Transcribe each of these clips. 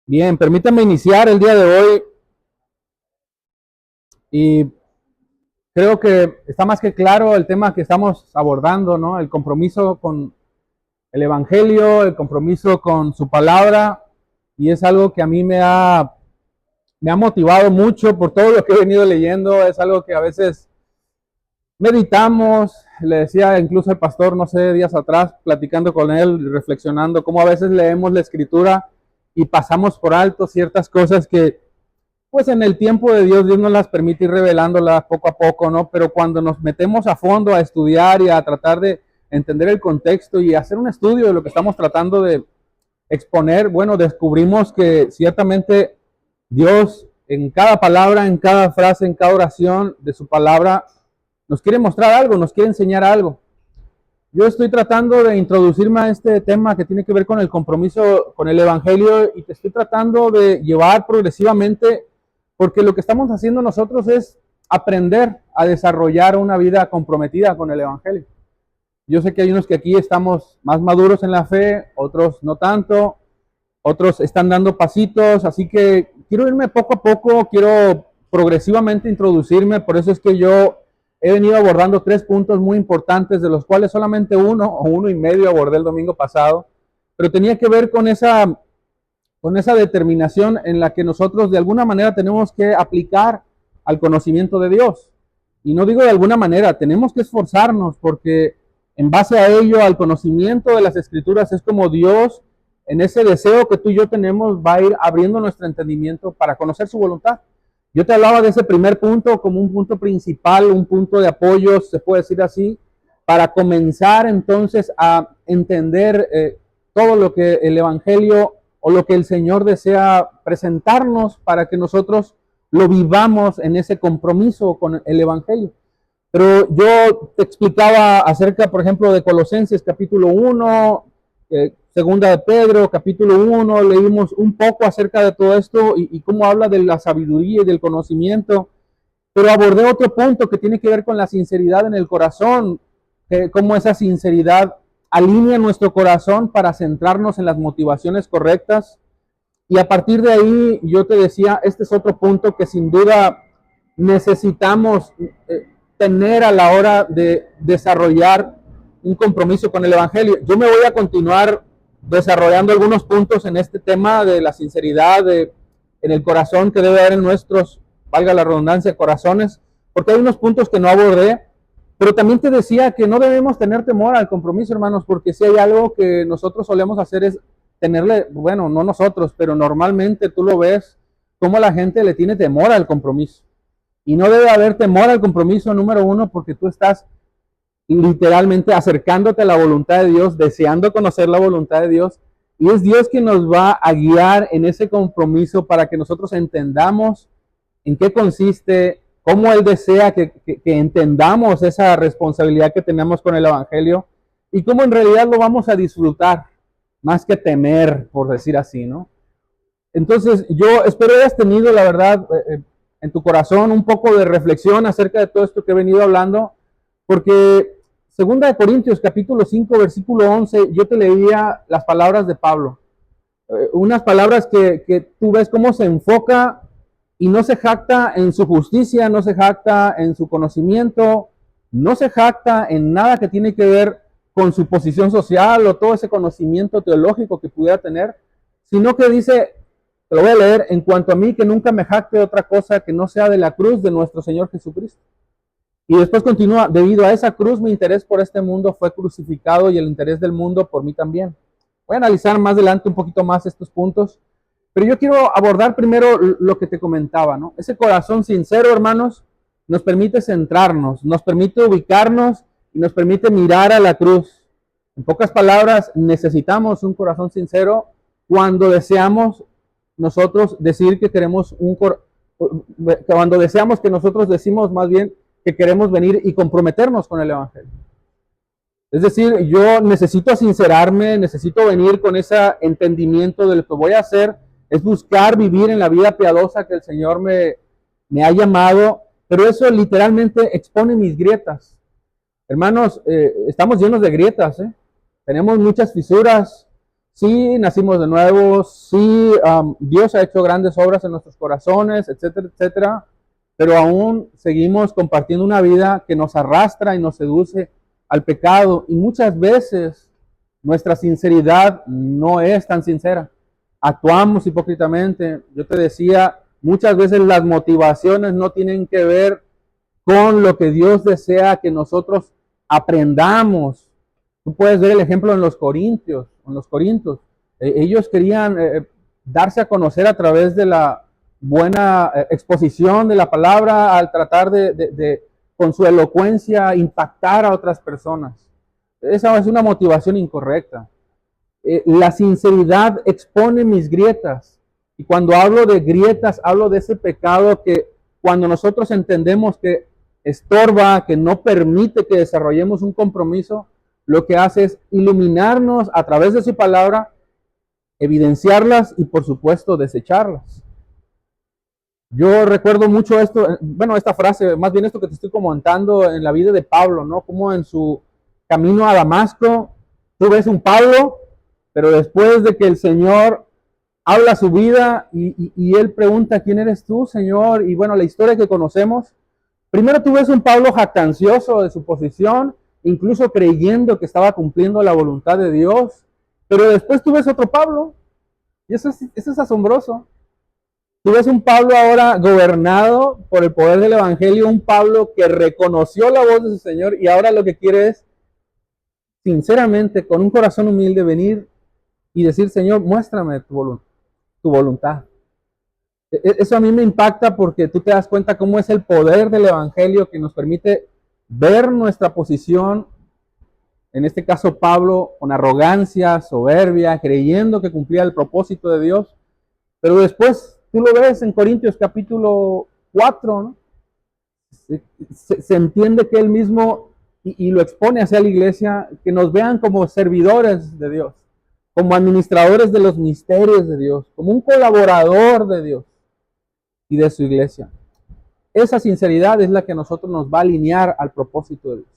Bien, permítanme iniciar el día de hoy y creo que está más que claro el tema que estamos abordando, ¿no? El compromiso con el Evangelio, el compromiso con su palabra, y es algo que a mí me ha motivado mucho por todo lo que he venido leyendo. Es algo que a veces meditamos. Le decía incluso el pastor, no sé, días atrás, platicando con él, reflexionando, cómo a veces leemos la escritura y pasamos por alto ciertas cosas que pues en el tiempo de Dios, Dios nos las permite ir revelándolas poco a poco, ¿no? Pero cuando nos metemos a fondo a estudiar y a tratar de entender el contexto y hacer un estudio de lo que estamos tratando de exponer, bueno, descubrimos que ciertamente Dios en cada palabra, en cada frase, en cada oración de su palabra, nos quiere mostrar algo, nos quiere enseñar algo. Yo estoy tratando de introducirme a este tema que tiene que ver con el compromiso con el Evangelio, y te estoy tratando de llevar progresivamente, porque lo que estamos haciendo nosotros es aprender a desarrollar una vida comprometida con el Evangelio. Yo sé que hay unos que aquí estamos más maduros en la fe, otros no tanto, otros están dando pasitos, así que quiero irme poco a poco, quiero progresivamente introducirme. Por eso es que yo he venido abordando 3 puntos muy importantes, de los cuales solamente uno o uno y medio abordé el domingo pasado, pero tenía que ver con esa determinación en la que nosotros de alguna manera tenemos que aplicar al conocimiento de Dios. Y no digo de alguna manera, tenemos que esforzarnos, porque en base a ello, al conocimiento de las Escrituras, es como Dios, en ese deseo que tú y yo tenemos, va a ir abriendo nuestro entendimiento para conocer su voluntad. Yo te hablaba de ese primer punto como un punto principal, un punto de apoyo, se puede decir así, para comenzar entonces a entender todo lo que el Evangelio o lo que el Señor desea presentarnos, para que nosotros lo vivamos en ese compromiso con el Evangelio. Pero yo te explicaba acerca, por ejemplo, de Colosenses capítulo 1, segunda de Pedro capítulo 1, leímos un poco acerca de todo esto y cómo habla de la sabiduría y del conocimiento, pero abordé otro punto que tiene que ver con la sinceridad en el corazón, cómo esa sinceridad alinea nuestro corazón para centrarnos en las motivaciones correctas. Y a partir de ahí yo te decía, este es otro punto que sin duda necesitamos tener a la hora de desarrollar un compromiso con el Evangelio. Yo me voy a continuar desarrollando algunos puntos en este tema de la sinceridad en el corazón que debe haber en nuestros, valga la redundancia, corazones, porque hay unos puntos que no abordé. Pero también te decía que no debemos tener temor al compromiso, hermanos, porque si hay algo que nosotros solemos hacer es tenerle, bueno, no nosotros, pero normalmente tú lo ves como la gente le tiene temor al compromiso. Y no debe haber temor al compromiso, número uno, porque tú estás literalmente acercándote a la voluntad de Dios, deseando conocer la voluntad de Dios, y es Dios quien nos va a guiar en ese compromiso para que nosotros entendamos en qué consiste, cómo Él desea que entendamos esa responsabilidad que tenemos con el Evangelio y cómo en realidad lo vamos a disfrutar, más que temer, por decir así, ¿no? Entonces, yo espero hayas tenido, la verdad, en tu corazón un poco de reflexión acerca de todo esto que he venido hablando, porque Segunda de Corintios, capítulo 5, versículo 11, yo te leía las palabras de Pablo. Unas palabras que tú ves cómo se enfoca y no se jacta en su justicia, no se jacta en su conocimiento, no se jacta en nada que tiene que ver con su posición social o todo ese conocimiento teológico que pudiera tener, sino que dice, te lo voy a leer, en cuanto a mí, que nunca me jacte de otra cosa que no sea de la cruz de nuestro Señor Jesucristo. Y después continúa, debido a esa cruz mi interés por este mundo fue crucificado y el interés del mundo por mí también. Voy a analizar más adelante un poquito más estos puntos, pero yo quiero abordar primero lo que te comentaba, ¿no? Ese corazón sincero, hermanos, nos permite centrarnos, nos permite ubicarnos y nos permite mirar a la cruz. En pocas palabras, necesitamos un corazón sincero cuando deseamos nosotros decir que queremos cuando deseamos que nosotros decimos más bien que queremos venir y comprometernos con el Evangelio. Es decir, yo necesito sincerarme, necesito venir con ese entendimiento de lo que voy a hacer, es buscar vivir en la vida piadosa que el Señor me ha llamado, pero eso literalmente expone mis grietas. Hermanos, estamos llenos de grietas, ¿eh? Tenemos muchas fisuras. Sí, nacimos de nuevo, sí, Dios ha hecho grandes obras en nuestros corazones, etcétera, etcétera, pero aún seguimos compartiendo una vida que nos arrastra y nos seduce al pecado, y muchas veces nuestra sinceridad no es tan sincera. Actuamos hipócritamente. Yo te decía, muchas veces las motivaciones no tienen que ver con lo que Dios desea que nosotros aprendamos. Tú puedes ver el ejemplo en los Corintios, en los Corintios. Ellos querían darse a conocer a través de la buena exposición de la palabra, al tratar con su elocuencia, impactar a otras personas. Esa es una motivación incorrecta. La sinceridad expone mis grietas. Y cuando hablo de grietas, hablo de ese pecado que cuando nosotros entendemos que estorba, que no permite que desarrollemos un compromiso, lo que hace es iluminarnos a través de su palabra, evidenciarlas y por supuesto desecharlas. Yo recuerdo mucho esto, bueno, esta frase, más bien esto que te estoy comentando en la vida de Pablo, ¿no? Como en su camino a Damasco, tú ves un Pablo, pero después de que el Señor habla su vida y él pregunta, ¿quién eres tú, Señor? Y bueno, la historia que conocemos, primero tú ves un Pablo jactancioso de su posición, incluso creyendo que estaba cumpliendo la voluntad de Dios, pero después tú ves otro Pablo, y eso es asombroso. Tú ves un Pablo ahora gobernado por el poder del Evangelio, un Pablo que reconoció la voz de su Señor y ahora lo que quiere es, sinceramente, con un corazón humilde, venir y decir, Señor, muéstrame tu voluntad. Eso a mí me impacta porque tú te das cuenta cómo es el poder del Evangelio que nos permite ver nuestra posición, en este caso Pablo, con arrogancia, soberbia, creyendo que cumplía el propósito de Dios, pero después tú lo ves en Corintios capítulo 4, ¿no? Se entiende que él mismo, y lo expone hacia la iglesia, que nos vean como servidores de Dios, como administradores de los misterios de Dios, como un colaborador de Dios y de su iglesia. Esa sinceridad es la que a nosotros nos va a alinear al propósito de Dios.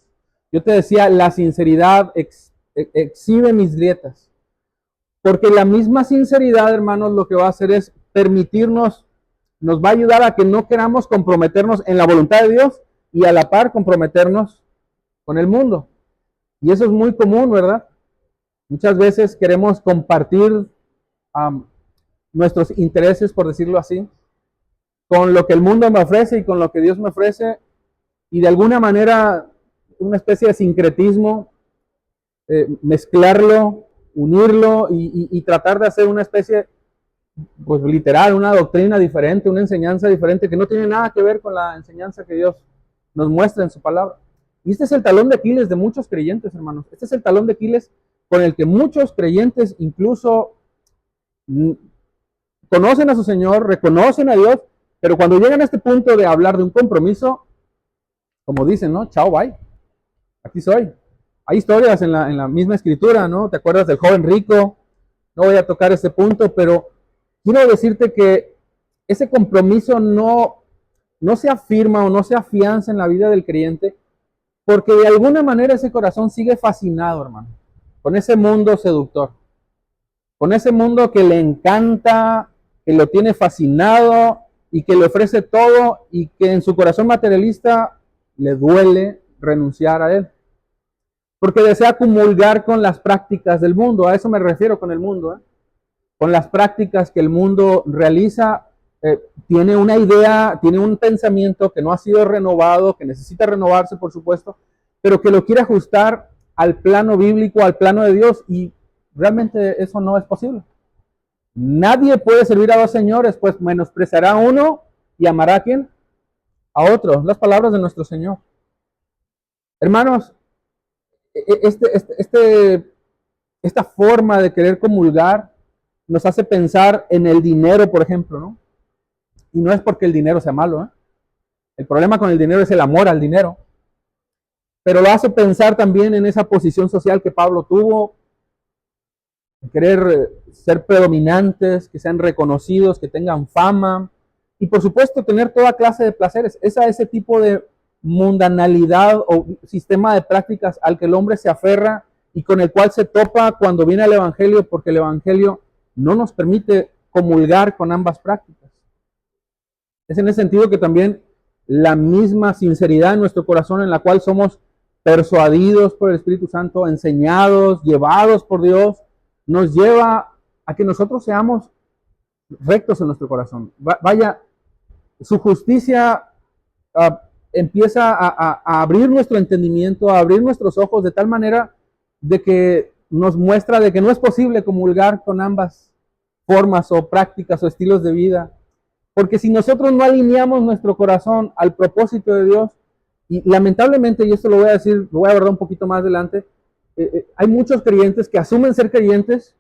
Yo te decía, la sinceridad exhibe mis grietas, porque la misma sinceridad, hermanos, lo que va a hacer es permitirnos, nos va a ayudar a que no queramos comprometernos en la voluntad de Dios y a la par comprometernos con el mundo. Y eso es muy común, ¿verdad? Muchas veces queremos compartir nuestros intereses, por decirlo así, con lo que el mundo me ofrece y con lo que Dios me ofrece, y de alguna manera una especie de sincretismo, mezclarlo, unirlo y tratar de hacer una especie, pues literal, una doctrina diferente, una enseñanza diferente que no tiene nada que ver con la enseñanza que Dios nos muestra en su palabra. Y este es el talón de Aquiles de muchos creyentes, hermanos. Este es el talón de Aquiles con el que muchos creyentes incluso conocen a su Señor, reconocen a Dios, pero cuando llegan a este punto de hablar de un compromiso, como dicen, ¿no? Chao, bye. Aquí soy. Hay historias en la misma escritura, ¿no? ¿Te acuerdas del joven rico? No voy a tocar ese punto, pero quiero decirte que ese compromiso no se afirma o no se afianza en la vida del creyente, porque de alguna manera ese corazón sigue fascinado, hermano, con ese mundo seductor, con ese mundo que le encanta, que lo tiene fascinado y que le ofrece todo y que en su corazón materialista le duele renunciar a él. Porque desea comulgar con las prácticas del mundo, a eso me refiero con el mundo, con las prácticas que el mundo realiza. Tiene una idea, tiene un pensamiento que no ha sido renovado, que necesita renovarse, por supuesto, pero que lo quiere ajustar al plano bíblico, al plano de Dios, y realmente eso no es posible. Nadie puede servir a dos señores, pues menospreciará a uno y amará a quién, a otro. Las palabras de nuestro Señor. Hermanos, esta forma de querer comulgar nos hace pensar en el dinero, por ejemplo, ¿no? Y no es porque el dinero sea malo, ¿eh? El problema con el dinero es el amor al dinero. Pero lo hace pensar también en esa posición social que Pablo tuvo, querer ser predominantes, que sean reconocidos, que tengan fama, y por supuesto tener toda clase de placeres. Ese tipo de mundanalidad o sistema de prácticas al que el hombre se aferra y con el cual se topa cuando viene al Evangelio, porque el Evangelio no nos permite comulgar con ambas prácticas. Es en ese sentido que también la misma sinceridad en nuestro corazón, en la cual somos persuadidos por el Espíritu Santo, enseñados, llevados por Dios, nos lleva a que nosotros seamos rectos en nuestro corazón. Vaya, su justicia empieza a abrir nuestro entendimiento, a abrir nuestros ojos de tal manera de que nos muestra de que no es posible comulgar con ambas formas o prácticas o estilos de vida. Porque si nosotros no alineamos nuestro corazón al propósito de Dios, y lamentablemente, y esto lo voy a decir, lo voy a abordar un poquito más adelante, hay muchos creyentes que asumen ser creyentes.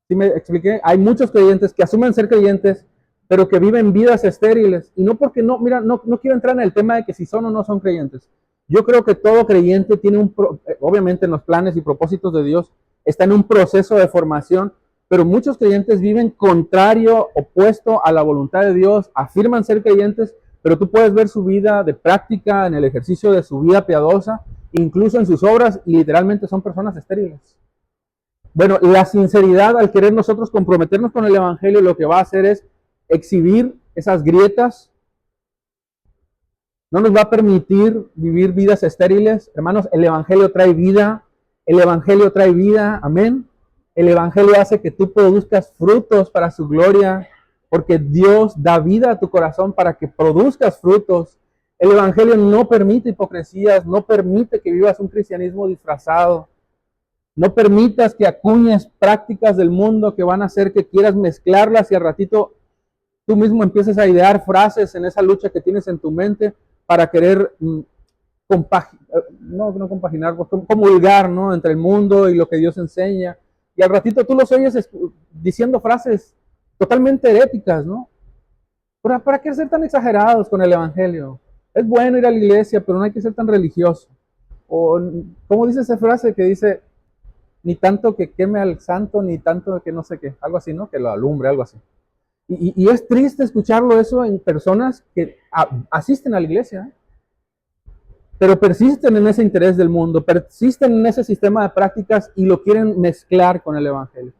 ¿Sí me expliqué? Hay muchos creyentes que asumen ser creyentes, pero que viven vidas estériles. Y no porque no, mira, no quiero entrar en el tema de que si son o no son creyentes. Yo creo que todo creyente tiene obviamente en los planes y propósitos de Dios, está en un proceso de formación, pero muchos creyentes viven contrario, opuesto a la voluntad de Dios, afirman ser creyentes, pero tú puedes ver su vida de práctica, en el ejercicio de su vida piadosa, incluso en sus obras, y literalmente son personas estériles. Bueno, la sinceridad al querer nosotros comprometernos con el Evangelio, lo que va a hacer es exhibir esas grietas. No nos va a permitir vivir vidas estériles. Hermanos, el Evangelio trae vida. El Evangelio trae vida. Amén. El Evangelio hace que tú produzcas frutos para su gloria, porque Dios da vida a tu corazón para que produzcas frutos. El Evangelio no permite hipocresías, no permite que vivas un cristianismo disfrazado. No permitas que acuñes prácticas del mundo que van a hacer que quieras mezclarlas y al ratito tú mismo empieces a idear frases en esa lucha que tienes en tu mente para querer compaginar, comulgar, ¿no?, entre el mundo y lo que Dios enseña. Y al ratito tú los oyes diciendo frases totalmente heréticas, ¿no? ¿Para qué ser tan exagerados con el Evangelio? Es bueno ir a la iglesia, pero no hay que ser tan religioso. O, ¿cómo dice esa frase que dice, ni tanto que queme al santo, ni tanto que no sé qué? Algo así, ¿no? Que lo alumbre, algo así. Y es triste escucharlo eso en personas que asisten a la iglesia, pero persisten en ese interés del mundo, persisten en ese sistema de prácticas y lo quieren mezclar con el Evangelio.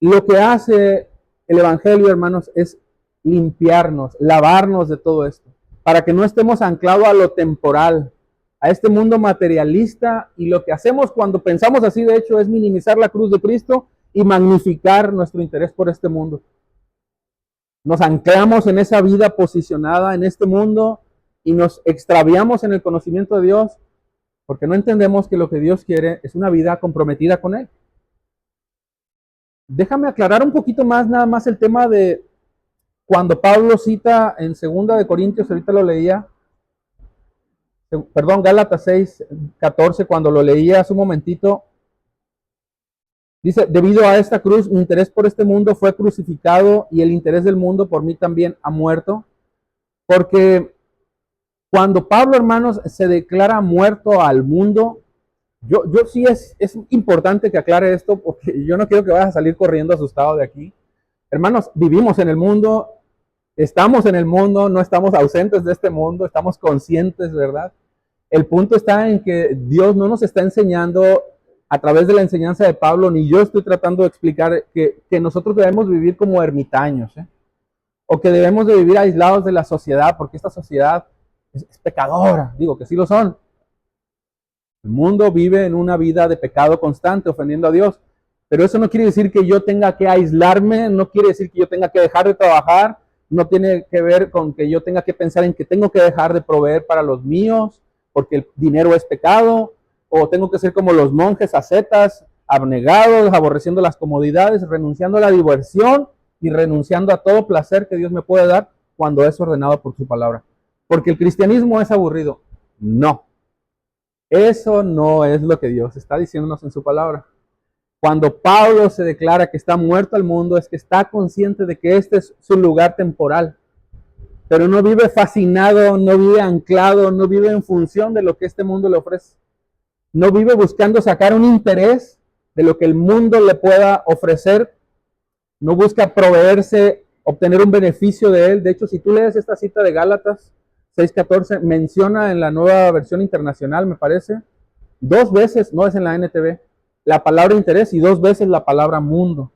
Lo que hace el Evangelio, hermanos, es limpiarnos, lavarnos de todo esto, para que no estemos anclados a lo temporal, a este mundo materialista, y lo que hacemos cuando pensamos así, de hecho, es minimizar la cruz de Cristo y magnificar nuestro interés por este mundo. Nos anclamos en esa vida posicionada en este mundo y nos extraviamos en el conocimiento de Dios porque no entendemos que lo que Dios quiere es una vida comprometida con Él. Déjame aclarar un poquito más, nada más el tema de cuando Pablo cita en 2 de Corintios, ahorita lo leía, Gálatas 6:14, cuando lo leía hace un momentito, dice, debido a esta cruz, mi interés por este mundo fue crucificado y el interés del mundo por mí también ha muerto. Porque cuando Pablo, hermanos, se declara muerto al mundo, yo sí es importante que aclare esto, porque yo no quiero que vayas a salir corriendo asustado de aquí. Hermanos, vivimos en el mundo, estamos en el mundo, no estamos ausentes de este mundo, estamos conscientes, ¿verdad? El punto está en que Dios no nos está enseñando a través de la enseñanza de Pablo, ni yo estoy tratando de explicar que nosotros debemos vivir como ermitaños, o que debemos de vivir aislados de la sociedad, porque esta sociedad es pecadora. Digo que sí lo son. El mundo vive en una vida de pecado constante, ofendiendo a Dios, pero eso no quiere decir que yo tenga que aislarme, no quiere decir que yo tenga que dejar de trabajar, no tiene que ver con que yo tenga que pensar en que tengo que dejar de proveer para los míos, porque el dinero es pecado, o tengo que ser como los monjes ascetas, abnegados, aborreciendo las comodidades, renunciando a la diversión y renunciando a todo placer que Dios me puede dar cuando es ordenado por su palabra. Porque el cristianismo es aburrido. No. Eso no es lo que Dios está diciéndonos en su palabra. Cuando Pablo se declara que está muerto al mundo, es que está consciente de que este es su lugar temporal. Pero no vive fascinado, no vive anclado, no vive en función de lo que este mundo le ofrece. No vive buscando sacar un interés de lo que el mundo le pueda ofrecer. No busca proveerse, obtener un beneficio de él. De hecho, si tú lees esta cita de Gálatas 6:14, menciona en la Nueva Versión Internacional, me parece, 2 veces, no es en la NTV, la palabra interés y 2 veces la palabra mundo.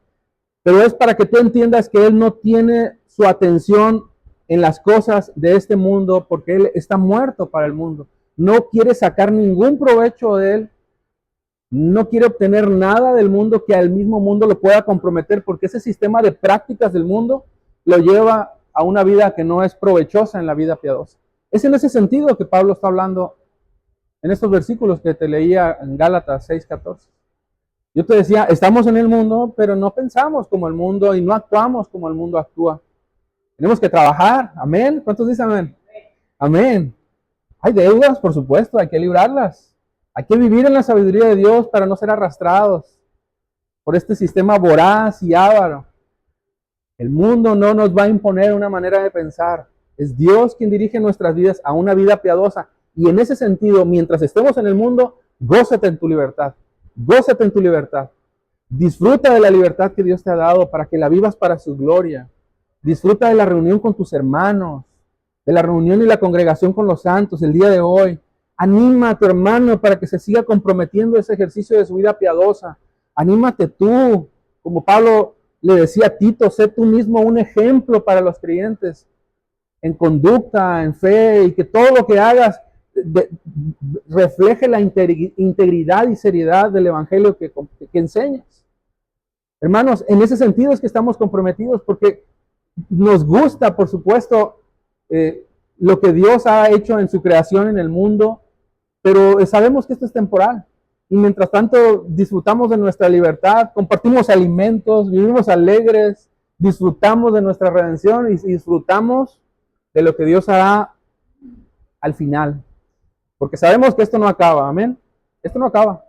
Pero es para que tú entiendas que Él no tiene su atención en las cosas de este mundo porque Él está muerto para el mundo. No quiere sacar ningún provecho de Él. No quiere obtener nada del mundo que al mismo mundo lo pueda comprometer, porque ese sistema de prácticas del mundo lo lleva a una vida que no es provechosa en la vida piadosa. Es en ese sentido que Pablo está hablando en estos versículos que te leía en Gálatas 6:14. Yo te decía, estamos en el mundo, pero no pensamos como el mundo y no actuamos como el mundo actúa. Tenemos que trabajar, amén. ¿Cuántos dicen amén? Amén. Hay deudas, por supuesto, hay que librarlas. Hay que vivir en la sabiduría de Dios para no ser arrastrados por este sistema voraz y avaro. El mundo no nos va a imponer una manera de pensar. Es Dios quien dirige nuestras vidas a una vida piadosa. Y en ese sentido, mientras estemos en el mundo, gózate en tu libertad. Gózate en tu libertad. Disfruta de la libertad que Dios te ha dado para que la vivas para su gloria. Disfruta de la reunión con tus hermanos, de la reunión y la congregación con los santos el día de hoy. Anima a tu hermano para que se siga comprometiendo ese ejercicio de su vida piadosa. Anímate tú, como Pablo le decía a Tito, sé tú mismo un ejemplo para los creyentes en conducta, en fe, y que todo lo que hagas refleje la integridad y seriedad del evangelio que enseñas. Hermanos, en ese sentido es que estamos comprometidos, porque nos gusta, por supuesto, lo que Dios ha hecho en su creación en el mundo, pero sabemos que esto es temporal. Y mientras tanto disfrutamos de nuestra libertad, compartimos alimentos, vivimos alegres, disfrutamos de nuestra redención y disfrutamos de lo que Dios hará al final. Porque sabemos que esto no acaba, amén. Esto no acaba.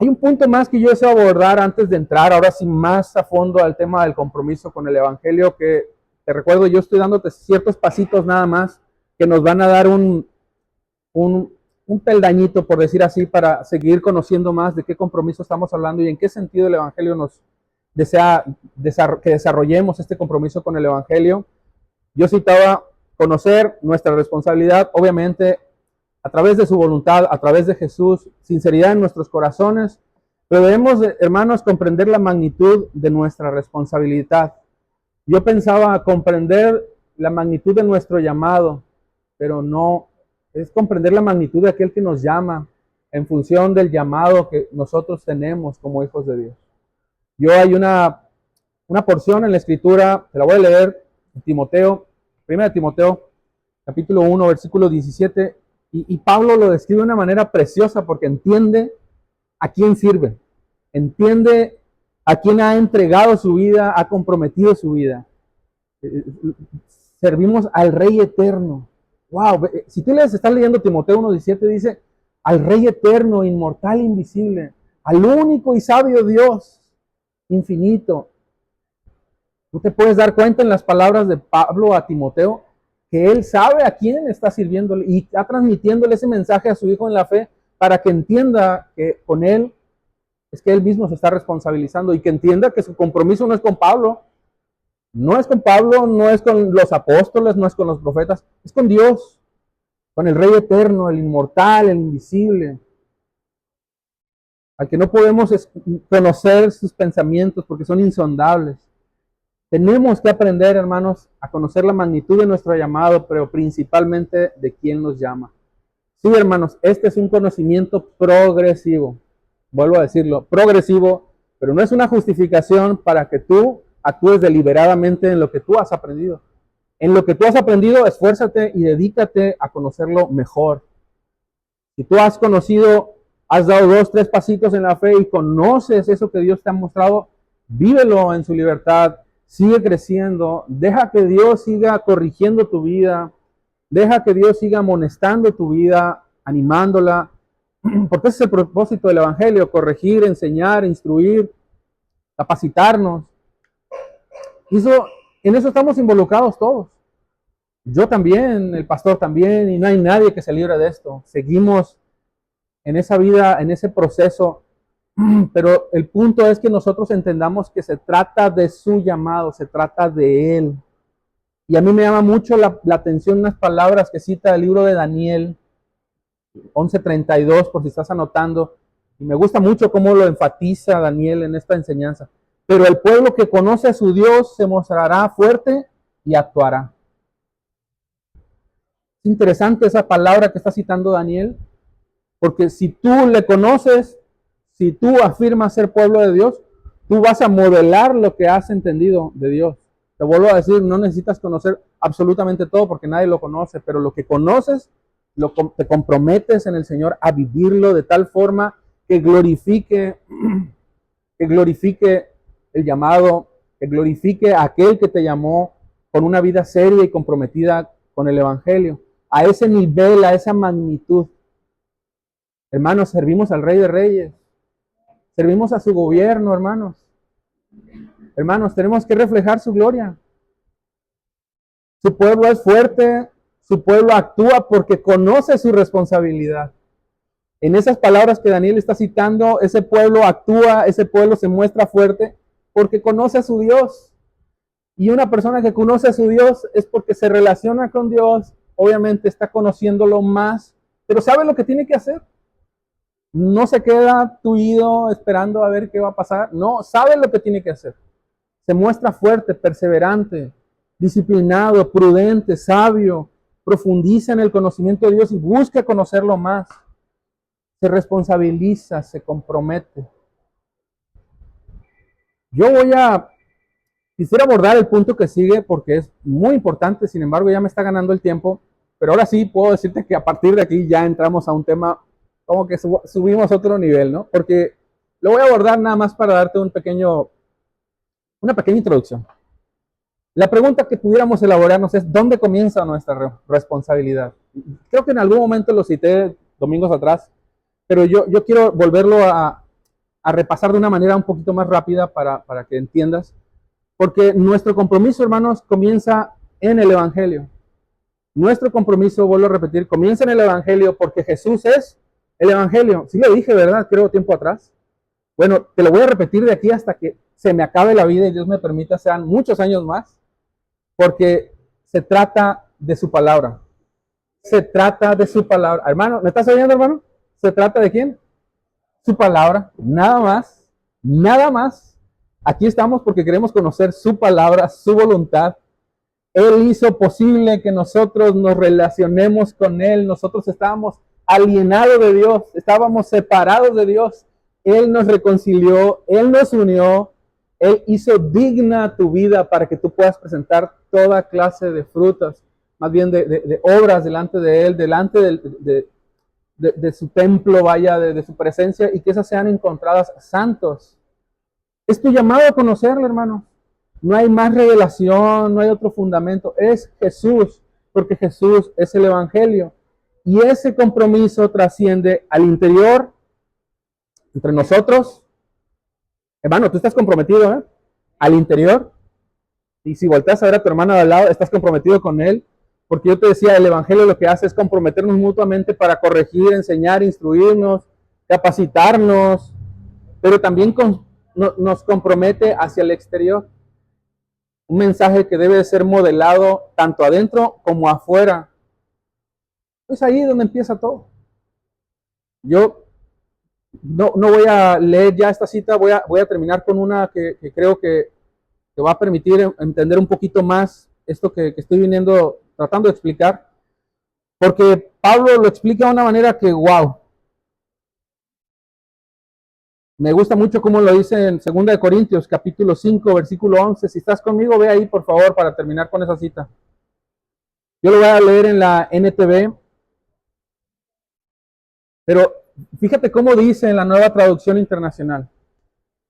Hay un punto más que yo deseo abordar antes de entrar ahora sí más a fondo al tema del compromiso con el evangelio, que te recuerdo, yo estoy dándote ciertos pasitos nada más que nos van a dar un peldañito, por decir así, para seguir conociendo más de qué compromiso estamos hablando y en qué sentido el evangelio nos desea que desarrollemos este compromiso con el evangelio. Yo citaba conocer nuestra responsabilidad, obviamente, a través de su voluntad, a través de Jesús, sinceridad en nuestros corazones, pero debemos, hermanos, comprender la magnitud de nuestra responsabilidad. Yo pensaba comprender la magnitud de nuestro llamado, pero no, es comprender la magnitud de aquel que nos llama en función del llamado que nosotros tenemos como hijos de Dios. Hay una porción en la Escritura, te la voy a leer, en Timoteo, 1 Timoteo, capítulo 1, versículo 17, y Pablo lo describe de una manera preciosa porque entiende a quién sirve, entiende a quién ha entregado su vida, ha comprometido su vida. Servimos al Rey eterno. Wow, si tú estás leyendo Timoteo 1:17, dice al Rey eterno, inmortal, invisible, al único y sabio Dios, infinito. Tú te puedes dar cuenta en las palabras de Pablo a Timoteo que él sabe a quién está sirviéndole y está transmitiéndole ese mensaje a su hijo en la fe para que entienda que con él es que él mismo se está responsabilizando y que entienda que su compromiso no es con Pablo, no es con los apóstoles, no es con los profetas, es con Dios, con el Rey eterno, el inmortal, el invisible, al que no podemos conocer sus pensamientos porque son insondables. Tenemos que aprender, hermanos, a conocer la magnitud de nuestro llamado, pero principalmente de quién nos llama. Sí, hermanos, este es un conocimiento progresivo. Vuelvo a decirlo, progresivo, pero no es una justificación para que tú actúes deliberadamente en lo que tú has aprendido. En lo que tú has aprendido, esfuérzate y dedícate a conocerlo mejor. Si tú has conocido, has dado 2, 3 pasitos en la fe y conoces eso que Dios te ha mostrado, vívelo en su libertad. Sigue creciendo, deja que Dios siga corrigiendo tu vida, deja que Dios siga amonestando tu vida, animándola, porque ese es el propósito del evangelio, corregir, enseñar, instruir, capacitarnos. En eso estamos involucrados todos. Yo también, el pastor también, y no hay nadie que se libre de esto. Seguimos en esa vida, en ese proceso. Pero el punto es que nosotros entendamos que se trata de su llamado, se trata de Él. Y a mí me llama mucho la atención unas palabras que cita el libro de Daniel. 11:32, por si estás anotando. Y me gusta mucho cómo lo enfatiza Daniel en esta enseñanza. Pero el pueblo que conoce a su Dios se mostrará fuerte y actuará. Es interesante esa palabra que está citando Daniel, porque si tú le conoces, si tú afirmas ser pueblo de Dios, tú vas a modelar lo que has entendido de Dios. Te vuelvo a decir, no necesitas conocer absolutamente todo porque nadie lo conoce, pero lo que conoces, te comprometes en el Señor a vivirlo de tal forma que glorifique el llamado, que glorifique a aquel que te llamó con una vida seria y comprometida con el Evangelio. A ese nivel, a esa magnitud. Hermanos, servimos al Rey de Reyes. Servimos a su gobierno, hermanos. Hermanos, tenemos que reflejar su gloria. Su pueblo es fuerte, su pueblo actúa porque conoce su responsabilidad. En esas palabras que Daniel está citando, ese pueblo actúa, ese pueblo se muestra fuerte porque conoce a su Dios. Y una persona que conoce a su Dios es porque se relaciona con Dios, obviamente está conociéndolo más, pero sabe lo que tiene que hacer. No se queda tuido esperando a ver qué va a pasar. No, sabe lo que tiene que hacer. Se muestra fuerte, perseverante, disciplinado, prudente, sabio, profundiza en el conocimiento de Dios y busca conocerlo más. Se responsabiliza, se compromete. Quisiera abordar el punto que sigue porque es muy importante, sin embargo ya me está ganando el tiempo, pero ahora sí puedo decirte que a partir de aquí ya entramos a un tema como que subimos a otro nivel, ¿no? Porque lo voy a abordar nada más para darte una pequeña introducción. La pregunta que pudiéramos elaborarnos es, ¿dónde comienza nuestra responsabilidad? Creo que en algún momento lo cité domingos atrás, pero yo quiero volverlo a repasar de una manera un poquito más rápida para que entiendas. Porque nuestro compromiso, hermanos, comienza en el Evangelio. Nuestro compromiso, vuelvo a repetir, comienza en el Evangelio porque Jesús es el Evangelio. Sí lo dije, ¿verdad? Creo tiempo atrás. Bueno, te lo voy a repetir de aquí hasta que se me acabe la vida y Dios me permita, sean muchos años más, porque se trata de su palabra. Se trata de su palabra. Hermano, ¿me estás oyendo, hermano? ¿Se trata de quién? Su palabra, nada más, nada más. Aquí estamos porque queremos conocer su palabra, su voluntad. Él hizo posible que nosotros nos relacionemos con Él. Nosotros estábamos alienados de Dios, estábamos separados de Dios. Él nos reconcilió, Él nos unió, Él hizo digna tu vida para que tú puedas presentar toda clase de frutas, más bien de obras delante de Él, delante de su templo, vaya, de su presencia, y que esas sean encontradas santos. Es tu llamado a conocerlo, hermano. No hay más revelación, no hay otro fundamento. Es Jesús, porque Jesús es el Evangelio. Y ese compromiso trasciende al interior, entre nosotros. Hermano, tú estás comprometido, ¿eh? Al interior. Y si volteas a ver a tu hermano de al lado, estás comprometido con él. Porque yo te decía, el Evangelio lo que hace es comprometernos mutuamente para corregir, enseñar, instruirnos, capacitarnos, pero también nos compromete hacia el exterior. Un mensaje que debe ser modelado tanto adentro como afuera. Es ahí donde empieza todo. Yo no voy a leer ya esta cita, voy a terminar con una que creo que va a permitir entender un poquito más esto que estoy tratando de explicar. Porque Pablo lo explica de una manera que, wow. Me gusta mucho cómo lo dice en 2 Corintios, capítulo 5, versículo 11. Si estás conmigo, ve ahí, por favor, para terminar con esa cita. Yo lo voy a leer en la NTV. Pero fíjate cómo dice en la Nueva Traducción Internacional.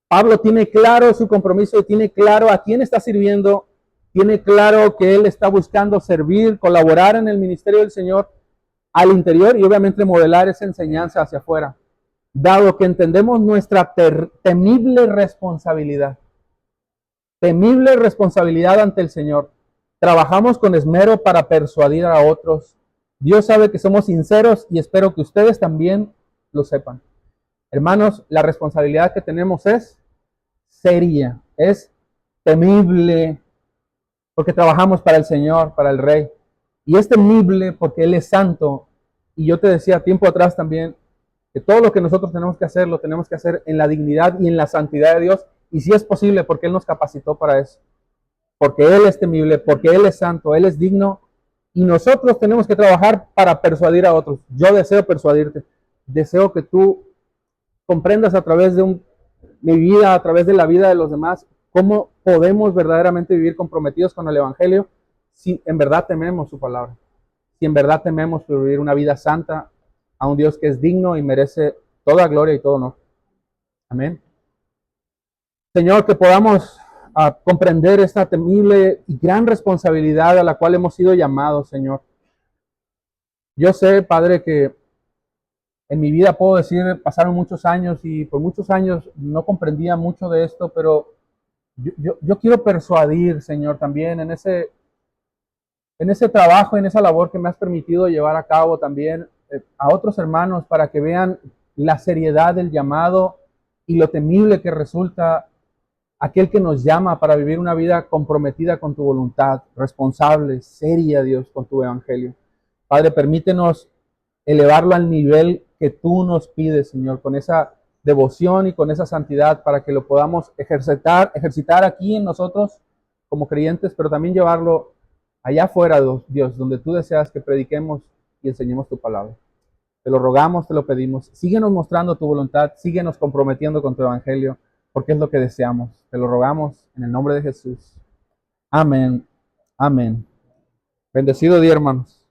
Pablo tiene claro su compromiso y tiene claro a quién está sirviendo. Tiene claro que él está buscando servir, colaborar en el ministerio del Señor al interior y obviamente modelar esa enseñanza hacia afuera. Dado que entendemos nuestra temible responsabilidad ante el Señor, trabajamos con esmero para persuadir a otros. Dios sabe que somos sinceros y espero que ustedes también lo sepan. Hermanos, la responsabilidad que tenemos es seria, es temible, porque trabajamos para el Señor, para el Rey. Y es temible porque Él es santo Y yo te decía tiempo atrás también que todo lo que nosotros tenemos que hacer, lo tenemos que hacer en la dignidad y en la santidad de Dios. Y si es posible, porque Él nos capacitó para eso. Porque Él es temible, porque Él es santo, Él es digno. Y nosotros tenemos que trabajar para persuadir a otros. Yo deseo persuadirte. Deseo que tú comprendas a través de mi vida, a través de la vida de los demás, cómo podemos verdaderamente vivir comprometidos con el Evangelio si en verdad tememos su palabra. Si en verdad tememos vivir una vida santa a un Dios que es digno y merece toda gloria y todo honor. Amén. Señor, que podamos comprender esta temible y gran responsabilidad a la cual hemos sido llamados, Señor. Yo sé, Padre, que en mi vida puedo decir, pasaron muchos años y por muchos años no comprendía mucho de esto, pero yo quiero persuadir, Señor, también en ese trabajo, en esa labor que me has permitido llevar a cabo también a otros hermanos para que vean la seriedad del llamado y lo temible que resulta aquel que nos llama para vivir una vida comprometida con tu voluntad, responsable, seria, Dios, con tu evangelio. Padre, permítenos elevarlo al nivel que tú nos pides, Señor, con esa devoción y con esa santidad para que lo podamos ejercitar aquí en nosotros como creyentes, pero también llevarlo allá afuera, Dios, donde tú deseas que prediquemos y enseñemos tu palabra. Te lo rogamos, te lo pedimos. Síguenos mostrando tu voluntad, síguenos comprometiendo con tu evangelio, porque es lo que deseamos. Te lo rogamos en el nombre de Jesús. Amén. Amén. Bendecido día, hermanos.